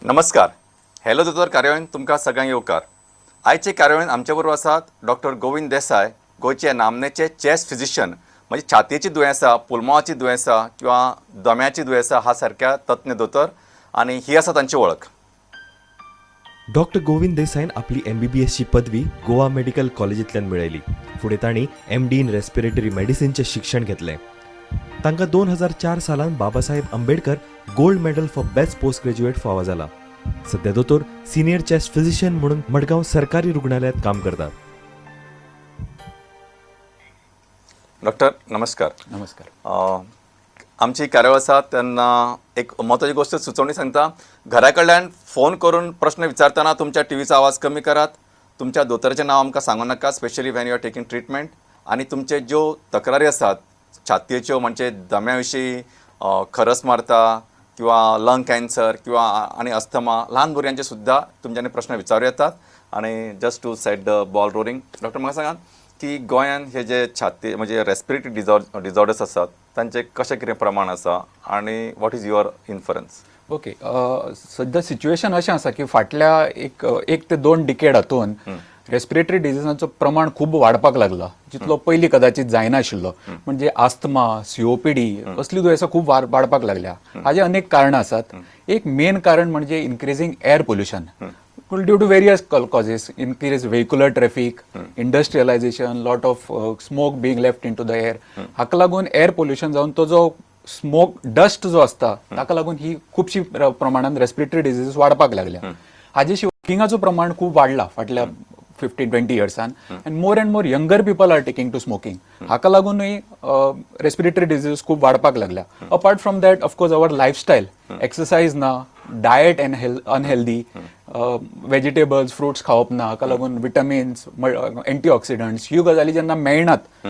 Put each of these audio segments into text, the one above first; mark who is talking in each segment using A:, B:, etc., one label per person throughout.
A: नमस्कार. हॅलो दोतोर कार्यावळीन तुमकां सगळ्यांक येवकार. आयचे कार्यावळीन आमचे बरोबर आसात डॉक्टर गोविंद देसाय, गोंयचे नामनेचे चेस्ट फिजिशियन, म्हणजे छातयेची दुयेंसां, पुलमाची दुयेंसां किंवा दम्याची दुयेंसां ह्या सारक्या तज्ञ दोतोर, आनी ही आसा तांची वळख.
B: डॉक्टर गोविंद देसाईन आपली MBBSची पदवी गोवा मेडिकल कॉलेजींतल्यान मेळयली. फुडें तांणी MD इन रेस्पिरेटरी मेडिसिनचें शिक्षण घेतलें. तांकां 2004 सालांत Babasaheb Ambedkar gold medal for best post graduate फावो जाला. सध्या दोतोर सिनियर चेस्ट फिजिशियन म्हणून मडगांव सरकारी रुग्णालयात काम करतात.
A: डॉक्टर नमस्कार.
C: नमस्कार.
A: आमची कार्यावळ आसा तेन्ना एक महत्वाची गोष्ट सुचोवणी सांगता. घरा कडल्यान फोन करून प्रश्न विचारतना तुमच्या टीव्हीचो आवाज कमी करात. तुमच्या दोतोराचें नांव आमकां सांगूं नाका, specially when you are taking treatment. आनी तुमचे ज्यो तक्रारी आसात छातयेच्यो, म्हणजे दम्या विशीं, खरस मारता किंवा लंग कॅन्सर किंवा आनी अस्थमा, ल्हान भुरग्यांचे सुद्दां तुमच्यांनी प्रश्न विचारूं येतात. आनी just to set the ball rolling, doctor म्हाका सांगात की गोंयान हे जे छाती म्हणजे रेस्पिरेटरी डिजॉर्डर्स आसात तांचे कशें कितें प्रमाण आसा आनी what is your inference?
C: Okay. सध्या सिच्युएशन अशें आसा की फाटल्या एक ते 2 डिकेड हातून रेस्पिरेटरी डिजिजांचो प्रमाण खूब वाडपाक लागला, जितलो पयलीं कदाचित जायनाशिल्लो. म्हणजे आस्थमा, COPD असली दुयेंसां खूब वाडपाक लागल्या. हाजे अनेक कारणां आसात. एक मेन कारण म्हणजे increasing air pollution. Due to various causes, increase vehicular traffic, industrialisation, lot of smoke being left into the air. हाका लागून एअर पोल्युशन जावन तो जो स्मोक डस्ट जो असता ताका लागून ही खुबशी प्रमाणात रेस्पिरेटरी डिजीज वाडपाक लागल्या. हाजे शिवाय स्मोकिंगाचो प्रमाण खूब वाडला फाटल्या 15-20 इयर्सान, and more younger people are taking to smoking. हाका लागूनय रेस्पिरेटरी डिजीज खूब वाडपाक लागल्या. Apart from that, of course our lifestyle, exercise ना, डायट अनहेल्दी, व्हेजिटेबल्स, फ्रुट्स खावप ना, हाका लागून विटामिन्स, एंटीऑक्सिडंट्स ह्यो गजाली जेन्ना मेळनात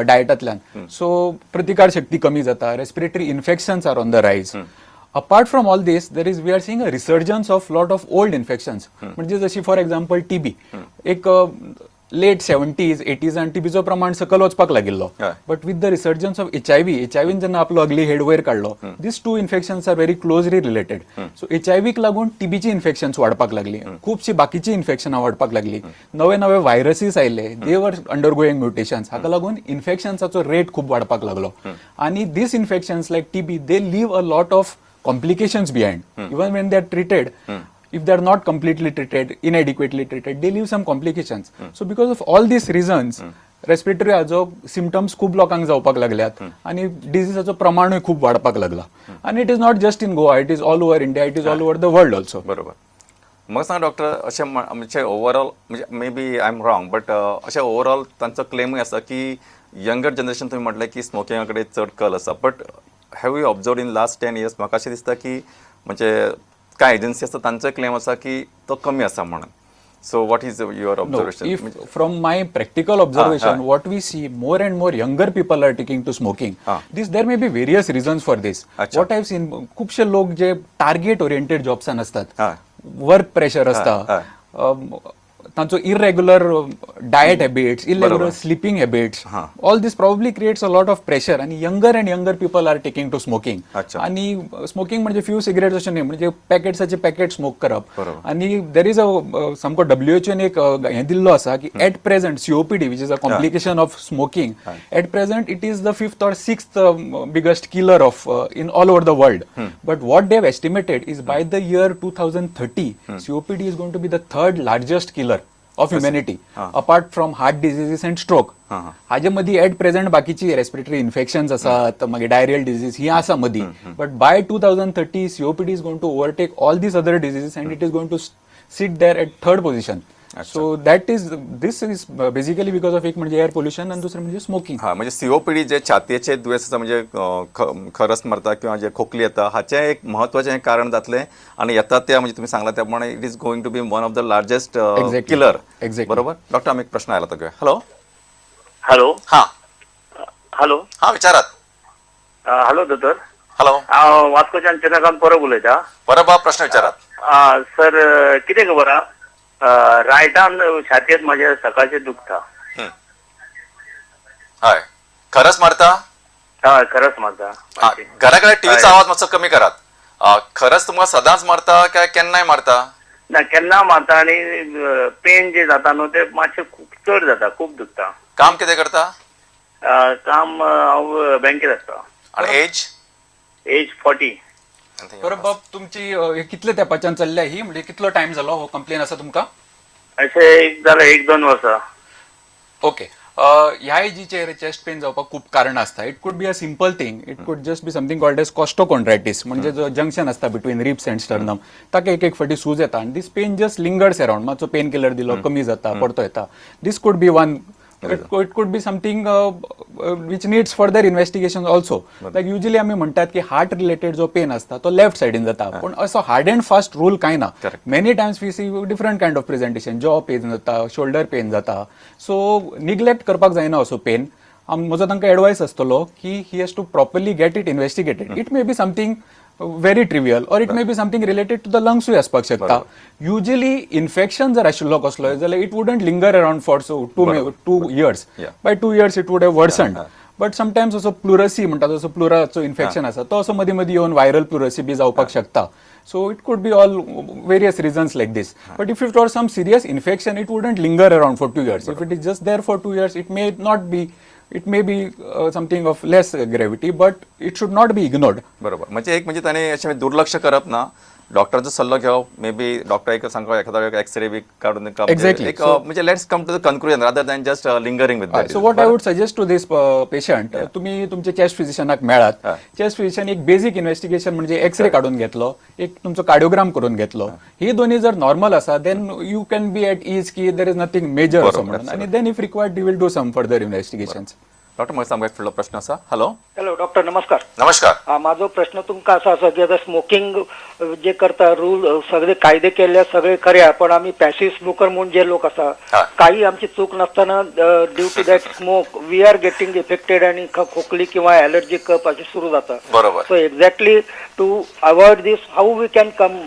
C: डायटांतल्यान, सो प्रतिकार शक्ती कमी जाता, respiratory infections are on the rise. Apart from all this, we are seeing a resurgence of lot of old infections. म्हणजे जशी फॉर एक्झाम्पल TB, एक लेट 70s, 80s आणि टीबीचो प्रमाण सकल वचपाक लागिल्लो. But with the resurgence of HIV जेन्ना आपलो अगली हेड वयर काडलो, these 2 infections are very closely related. So HIVक लागून टीबीची इन्फेक्शन्स वाडपाक लागली, खुबशी बाकीची इन्फेक्शनां वाडपाक लागली, नवे व्हायरसीस आयले, दे वर अंडरगोईंग म्युटेशन्स. हाका लागून इन्फेक्शन्साचो रेट खूब वाडपाक लागलो. आणि these infections like TB, they leave a lot of complications behind. Even when they are treated, if they are not completely treated, inadequately treated, they leave some complications. So because of all these reasons, respiratory Hajo symptoms खूब लोकांक जावपाक लागल्यात आनी डिजीजाचो प्रमाणूय खूब वाडपाक लागला. आनी it is not just in Goa, it is all over India, it is all over the world also.
A: बरोबर. म्हाका सांग डॉक्टर, अशें म्हणजे ओवरऑल, म्हणजे maybe I am wrong, but अशें ओवरऑल तांचो क्लेमूय आसा की यंगर जनरेशन तुमी म्हटलें की स्मोकिंगा कडेन चड कल आसा. But have you observe in last 10 years म्हाका अशें दिसता की म्हणजे कांय एजन्सी आसा तांचोय क्लेम आसा की तो कमी आसा म्हणून. So what is your observation?
C: From my practical observation, what we see, more and more younger people are taking to smoking. There may be various reasons for this. What I've seen, खुबशे लोक जे target oriented जॉब्सान असतात, work pressure असता, तांचो irregular diet habits, irregular sleeping habits, all this probably creates a lot of pressure. आणि younger and younger people are taking to smoking. आणि smoking म्हणजे few cigarettes अशें न्ही, म्हणजे पॅकेट्साचे पॅकेट स्मोक करप. आणि देर इज अ सामको WHO एक हें दिल्लो आसा की at present COPD, which is a complication of smoking, at present it is the 5th or 6th biggest killer of in all over the world. But what they have estimated is by the year 2030 COPD is going to be the 3rd largest killer of humanity, apart from heart diseases and stroke. हाजे मदीं eight present बाकीची respiratory infections आसात, मागीर diarrhoeal disease ही आसा मदीं. But by 2030 COPD is going to overtake all these other diseases and it is going to sit there at 3rd position. So this is basically because of एक म्हणजे air pollution आणि दुसरं म्हणजे smoking.
A: म्हणजे COPD जे छातयेचे दुयेंस आसा, म्हणजे खरस मारता किंवा जे खोकली येता, हाचें एक म्हत्वाचें कारण जातलें. आणि येता त्या म्हणजे तुम्ही सांगला त्या प्रमाणे it is going to be one of the largest killer. बरोबर. डॉक्टर, आमी एक प्रश्न आयला तो घेऊया. हॅलो.
D: हॅलो.
A: हां
D: हॅलो.
A: हां विचारात.
D: हॅलो दोतोर.
A: हॅलो.
D: हांव वास्कोच्यान चंद्रकांत परब उलयतां.
A: परब, प्रश्न विचारात.
D: सर, कितें खबर आहा, रायटान छातयेंत म्हाज्या सकाळचें दुखता.
A: हय, खरस मारता.
D: हय, खरंच मारता.
A: घरा कडेन टीव्हीचो आवाज मातसो कमी करात. खरंच तुमकां सदांच मारता काय केन्नाय मारता?
D: ना केन्ना मारता आनी पेन जे जाता न्हू ते मातशें चड जाता, खूब दुखता.
A: काम कितें करता
D: काम हांव बँकेत आसता.
A: आणि एज?
D: एज 40.
C: बरं बाब, तुमची कितले तेंपाच्यान चल्ल्या ही, म्हणजे कितलो टायम जालो हो कंप्लेन आसा तुमकां?
D: अशें एक जालें 1-2 वर्सां.
C: ओके. ह्या एजीचेर चेस्ट पेन जावपाक खूब कारण आसता. It could be a simple thing, it could just be something called as costochondritis, म्हणजे जो जंक्शन आसता बिटवीन रिब्स अँड स्टर्नम, ताका एक एक फावटी सूज येता आनी this pain just lingers around. मातसो पेन किलर दिलो कमी जाता, परतो येता. This could be one. It could be something which needs further investigation also. Like usually आम्ही म्हणतात की हार्ट रिलेटेड जो पेन असता तो लेफ्ट साइडीन जाता, पण असो हार्ड अँड फास्ट रूल काय ना. Many times we see different kind of presentation. Jaw pain जाता, शोल्डर पेन जाता. सो निग्लेक्ट करपाक जायना असो पेन. म्हजो तांकां एडवायस आसतलो की he has to properly get it investigated. It may be something very trivial or it may be something related to the lungs आसपाक शकता. Usually infection जर आशिल्लो कसलोय जाल्यार it wouldn't linger around for 2 years. By 2 years it would have worsened. But sometimes असो प्लुरसी म्हणतात, असो प्लुराचो infection आसा तो असो मदीं मदीं येवन व्हायरल प्लुरसी बी जावपाक शकता. So it could be all various reasons like this. But if it was some serious infection, it wouldn't linger around for 2 years. If it is just there for 2 years, it may not be. It may be something of less gravity, but it should not be ignored.
A: बरोबर. म्हणजे एक म्हणजे त्याने अशें दुर्लक्ष करप ना, डॉक्टरचो सल्लो घेवप. मे बी डॉक्टर एक सांगो एखादा एक्सरे बी काढून
C: Exactly.
A: एक म्हणजे let's come to the conclusion rather than just lingering with that.
C: So what I would suggest to this patient, तुम्ही तुमचे चेस्ट फिजिशियनाक मेळात. चेस्ट फिजिशियन एक बेसिक इन्व्हेस्टिगेशन म्हणजे एक्सरे काढून घेतलो, एक तुमचो कार्डिओग्राम करून घेतलो. ही दोन्ही जर नॉर्मल आसा then you can be at is की देर इज नथिंग मेजर असो म्हणून, आणि then if required you will do some further investigations.
A: Doctor म्हाका सांगा एक फुडलो प्रश्न आसा. हॅलो
E: हॅलो डॉक्टर, नमस्कार.
A: नमस्कार.
E: माझो प्रश्न तुमकां असा आसा की आता स्मोकिंग जे करता रूल सगळे कायदे केल्ले सगळे खरे, पण आम्ही पॅसिव्ह स्मोकर म्हणून जे लोक आसा काही आमची चूक नसताना due to that smoke we are getting affected आणि खोकली किंवा एलर्जी कप अशी सुरू जाता.
A: बरोबर.
E: So exactly to avoid this how we can come,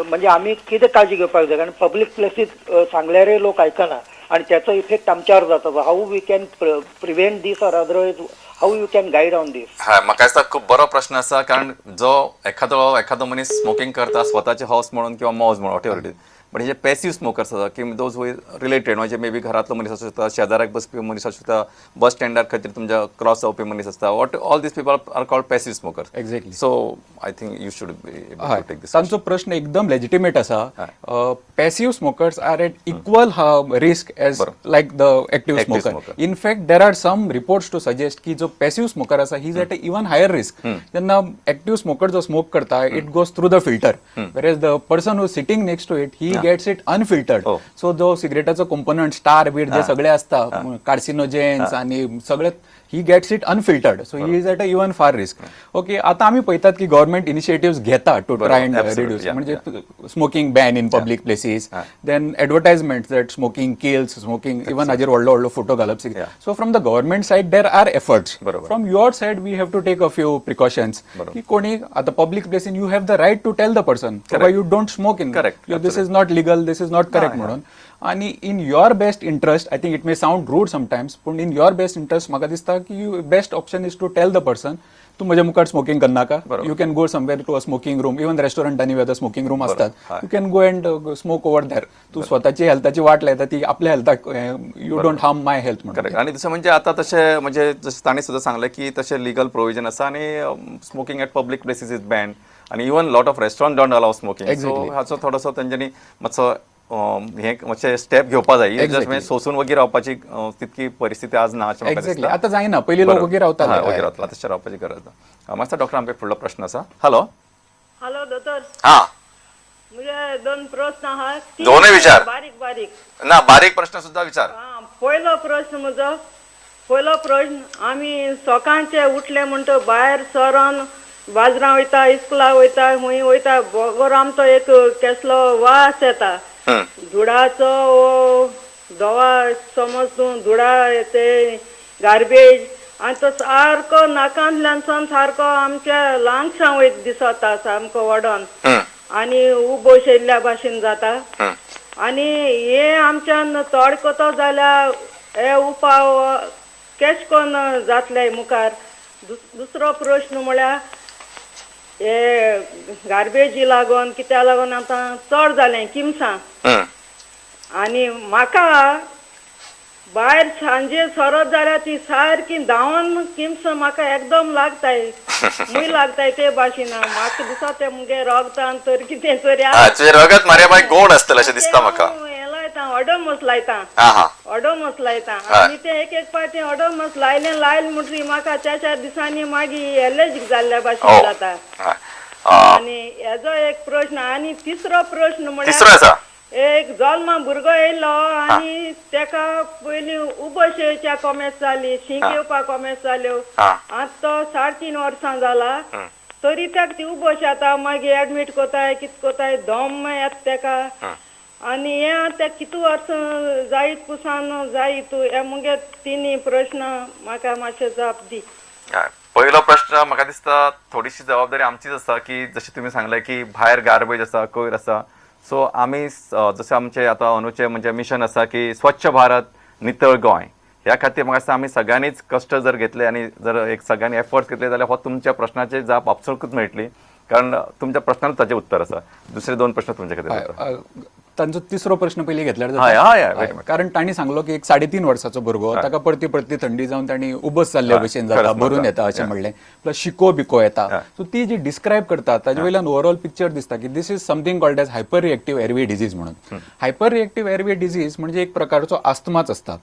E: म्हणजे आम्ही किती काळजी घेवपाक जाय, कारण पब्लीक प्लेसीत सांगल्यारय लोक आयकना आणि त्याचा इफेक्ट आमच्यावर जाता. How we can prevent this or otherwise how you can guide on this?
A: हा, म्हाका दिसता खूब बरो प्रश्न आसा, कारण जो एखादो मनीस स्मोकिंग करता स्वताचे हाऊस म्हणून किंवा मॉज म्हणून वॉट एव्हर इट इज, पण हे जे पॅसिव्ह स्मोकर्स आसा की दोज हू रिलेटेड, म्हणजे मे बी घरातलो मनीस आसूं शकता, शेजाऱ्याक बसपी मनीस आसूं शकता, बस स्टँडार खातीर तुमच्या क्रॉस जावपी मनीस आसता. What all these people are called passive smokers.
C: Exactly.
A: So I think you should take this.
C: तांचो प्रश्न एकदम लेजिटिमेट आसा. Passive smokers are at equal risk as like the active smoker. In fact there are some reports to suggest की जो passive smoker आसा he is at even higher risk. जेन्ना active smoker जो smoke करता it goes through the filter, where the person who sitting next to it he gets it unfiltered. So जो सिगरेटाचो component star bit जे सगळे असता, carcinogens आणि सगळे, he gets it unfiltered. So he is at a even far risk. Okay, आता आम्ही पळयतात की गव्हर्नमेंट इनिशिएटिव्ह घेता टू ट्राय अँड रिड्यूस, म्हणजे smoking ban in public places, then advertisement that smoking kills, smoking even हाजेर व्हडलो व्हडलो photo घालप. So from the government side there are efforts. From your side we have to take a few precautions की कोणी आता public प्लेसीन you have the right to tell the person you don't smoke in, this is not legal, this is not correct म्हणून. आणि in your best interest, I think it may sound rude sometimes, पण in your best interest म्हाका दिसता की best option is to tell the person तू म्हज्या मुखार smoking करनाका. You can go somewhere to a smoking room, even रेस्टॉरंटांनी whether smoking room असतात, you can go and smoke over there. तू स्वतःची हेल्थाची वाट लायता ती आपल्या हेल्थाक, you don't harm my health म्हणून.
A: करेक्ट. आणि दुसरं म्हणजे आता तशें म्हणजे जशें तांणी सुद्दां सांगलें की तशें लिगल प्रोविजन आसा आणि smoking at public places is ban, and even lot of restaurant don't allow smoking. So हाचो थोडोसो तेंच्यांनी मातसो हे मातशें स्टेप घेवपा जाय. म्हणजे सोसून वगैरे रावपाची तितकी परिस्थिती आज ना अशें म्हाका दिसता.
C: आता जायना, पयलीं लोक वगैरे रावताले.
A: वगैरे रावताले, तशें रावपाची गरज ना. मास्तर डॉक्टर आमकां फुडलो प्रश्न आसा. हॅलो
F: हॅलो दोतोर,
A: हा,
F: म्हणजे 2 प्रश्न आहात.
A: दोनूय विचार.
F: बारीक
A: ना, बारीक प्रश्न सुद्धा विचार.
F: पयलो प्रश्न आम्ही सकाळचे उठले म्हणतो भायर सरोन बाजरां वयता, इस्कुलाक वयता, खंय वयता, बरो आमचो एक केसलो वास येता धुडाचो. धवा समज तूं धुडा ते गार्बेज, आनी तो सारको नाकांतल्यान सारको आमच्या लांगशां वयत दिसता, सामको वडोन आनी उबो शेल्ल्या भाशेन जाता. आनी हे आमच्यान तोड कोतो जाल्यार हे उपाव केश कोन्न जातले मुखार. दुसरो प्रश्न म्हळ्यार हे गार्बेजी लागून कित्या लागून आतां चड जालें किमसां आनी म्हाका भायर सांजे सरत जाल्यार ती सारकी धांवन किमस म्हाका एकदम लागताय मूय लागताय ते भाशेन म्हाका दिसता ते मुगे रोगतान तर कितें तरी
A: तुझे रगत मारे बाय गोड असतले अशें दिसता म्हाका.
F: हें लायता ऑडोमस लायता
A: हा
F: ऑडोमस लायता आनी ते एक पाटी ऑडोमस लायले म्हणटरी म्हाका 4 दिसांनी मागीर एलर्जीक जाल्ल्या भाशेन जाता. आनी हेजो एक प्रश्न आनी तिसरो प्रश्न
A: तिसरो
F: म्हळ्यार
A: आसा
F: एक जल्मा भुरगो येयलो आनी तेका पयलीं उबशेच्या कोमेस जाली शिंक येवपाक कोमेस जाल्यो आतां तो 3.5 वर्सां जाला तरी ताका ती उबश येता मागीर एडमीट कोताय कित कोताय दम येता तेका आनी हें आतां कितू वर्स जायत पुसान जायत हे मुगे तिनी प्रश्न म्हाका मातशें जाप दी.
A: पहिलो प्रश्न म्हाका दिसता थोडीशी जबाबदारी आमचीच आसा की जशें तुमी सांगलें की भायर गार्बेज आसा कोयर आसा सो आमी जशें आमचें आतां अंदूचें म्हणजे मिशन आसा की स्वच्छ भारत नितळ गोंय ह्या खातीर म्हाका दिसता आमी सगळ्यांनीच कश्ट जर घेतले आनी जर एक सगळ्यांनी एफर्ट्स घेतले जाल्यार हो तुमच्या प्रश्नाची जाप आपसूकच मेळटली कारण तुमच्या प्रश्नांत ताचें उत्तर आसा. दुसरे 2 प्रश्न तुमचे खातीर.
C: तांचो तिसरो प्रश्न पयली घेतल्यार
A: हय
C: जाता.
A: हय
C: कारण तांणी सांगलो की एक 3.5 वर्साचो भुरगो ताका परती थंडी जावन तांणी उबस जाल्ल्या भशेन जाता भरून येता अशें म्हणलें प्लस शिको बिको येता सो ती जी डिस्क्रायब करता ताजे वयल्यान ओवरऑल पिक्चर दिसता की this is something called as hyper reactive airway disease म्हणून. हायपर रिएक्टीव एअरवे डिजीज म्हणजे एक प्रकारचो आस्थमाच असता.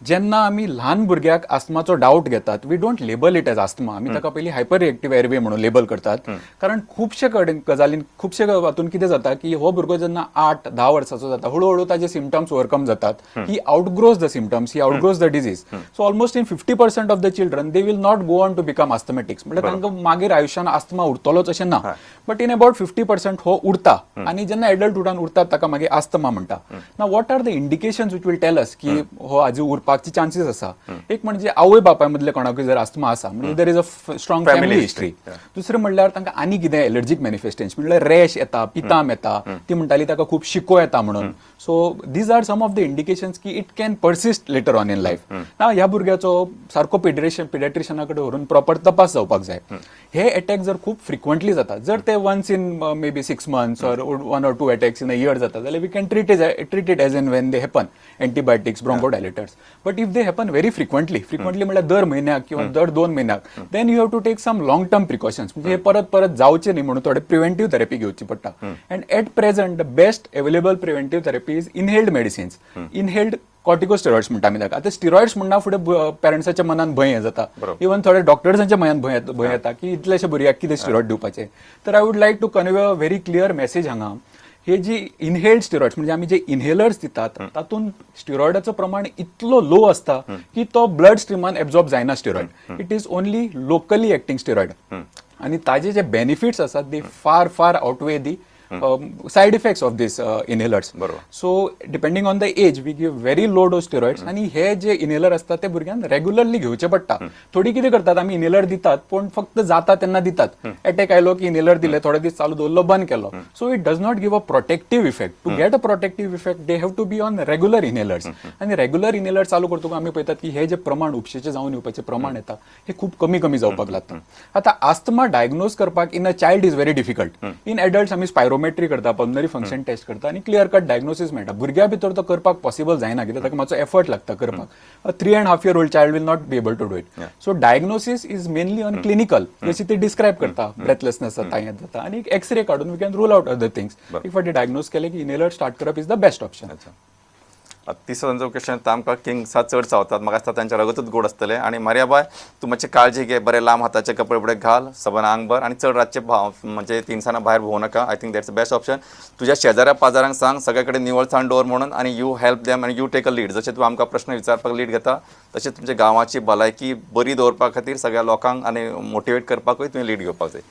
C: जेन्ना आमी ल्हान भुरग्याक आस्थमाचो डावट घेतात we don't label it as asthma आमी ताका पयली हायपर रिएक्टीव एअरवे म्हणून लेबल करतात कारण खुबशे कडेन गजालीन खुबशे हातून कितें जाता की हो भुरगो जेन्ना 8-10 वर्साचो जाता हळूहळू ताजे सिम्पटम्स ओवरकम जातात he outgrows the symptoms he outgrows the disease so almost in 50% of the children they will not go on to become asthmatics म्हणजे तांकां मागीर आयुश्यान आस्थमा उरतलोच अशें ना बट इन अबाउट 50% हो उरता आनी जेन्ना एडल्टहुडान उरतात ताका मागीर आस्थमा म्हणटा. ना what are the indications which will tell us की हो हाजी उरपाची चान्सीस आसा. एक म्हणजे आवय बापाय मदले कोणाकूय जर आस्थमा आसा म्हणजे there is a strong family history. दुसरें म्हणल्यार तांकां आनी कितें एलर्जीक मॅनिफेस्टेशन्स म्हणल्यार रॅश येता पिताम येता ती म्हणटाली ताका खूब शिको येता म्हणून so these are some of the indications की it can persist later on in life. ना ह्या भुरग्याचो सारको पिडियाट्रिशना कडेन व्हरून प्रॉपर तपास जावपाक जाय. हे अटॅक जर खूब फ्रिक्वेंटली जाता जर ते once in maybe 6 months or 1 or 2 attacks in a year जाता जाल्यार we can treat it as and when they happen antibiotics bronchodilators. But if they happen very frequently म्हणल्यार दर म्हयन्याक किंवा दर 2 म्हयन्याक then you have to take some long term precautions म्हणजे हे परत जावचे न्ही म्हणून थोडे प्रिव्हेंटीव थेरपी घेवची पडटा. And at present the best available preventive therapy is inhaled medicines inhaled corticosteroids म्हणटा आमी ताका. आतां स्टिरॉइड्स म्हणना फुडें पेरंट्साच्या मनान भंय जाता इवन थोडे डॉक्टर्सांच्या मनान भंय येता की इतलेशे भुरग्याक कितें स्टिरॉइड दिवपाचे. तर I would like to convey a very clear message हांगा हे जी इनहेल्ड स्टिरॉइड्स म्हणजे आमी जे इनहेलर्स दितात तातूंत स्टिरॉइडाचो प्रमाण इतलो लो असता की तो ब्लड स्ट्रिमान एब्झॉर्ब जायना steroid. It is only locally acting steroid आनी ताजे जे बेनिफिट्स आसात they far far outweigh the side effects of this inhalers. So depending on the age we give very low dose steroids आनी हे जे inhaler असतात ते भुरग्यांक रेग्युलरली घेवचे पडटा. थोडी कितें करतात आमी इनहेलर दितात पण फक्त जाता तेन्ना दितात अटॅक आयलो की इनहेलर दिले थोडे दीस चालू दवरलो बंद केलो so it does not give a protective effect. To get a protective effect they have to be on regular inhalers आनी रेग्युलर इनहेलर चालू करतकच आमी पळयतात की हे जे प्रमाण उपशेचे जावन येवपाचे प्रमाण येता हे खूब कमी जावपाक लागता. आतां आस्थमा डायग्नोज करपाक in a child is very difficult. In adults आमी स्पायरोमेट्री करता पल्मनरी फंक्शन टेस्ट करता आनी क्लियर कट डायग्नोसीस मेळटा. भुरग्या भितर तो करपाक पॉसिबल जायना कित्याक ताका मातसो एफर्ट लागता करपाक. A 3.5 year old child will not be able to do it. So diagnosis is mainly on clinical जशी ती डिस्क्रायब करता ब्रेथलेसनेस जाता हें जाता आनी एक्सरे काडून we can rule out other things. एक फावटी डायग्नोज केले की इनहेलर स्टार्ट करप इज द बेस्ट ऑप्शन.
A: तिसरो क्वेश्चन आमकां किंग्सा चड चावतात म्हाका दिसता तांचे रगतूच गोड आसतलें आनी मारिया बाय तूं मातशी काळजी घे बरे लांब हाताचे कपडे बिपडे घाल सबन आंग भर आनी चड रातचे म्हणजे 3 भायर भोंवू नाका. I think that's the best option. तुज्या शेजाऱ्या पाजारांक सांग सगळे कडेन निवळसाण दवर म्हणून आनी यू हेल्प देम आनी यू टेक अ लीड. जशें तूं आमकां प्रश्न विचारपाक लीड घेता तशें तुमच्या गांवाची भलायकी बरी दवरपा खातीर सगळ्या लोकांक आनी मोटिवेट करपाकूय तुवें लीड घेवपाक जाय.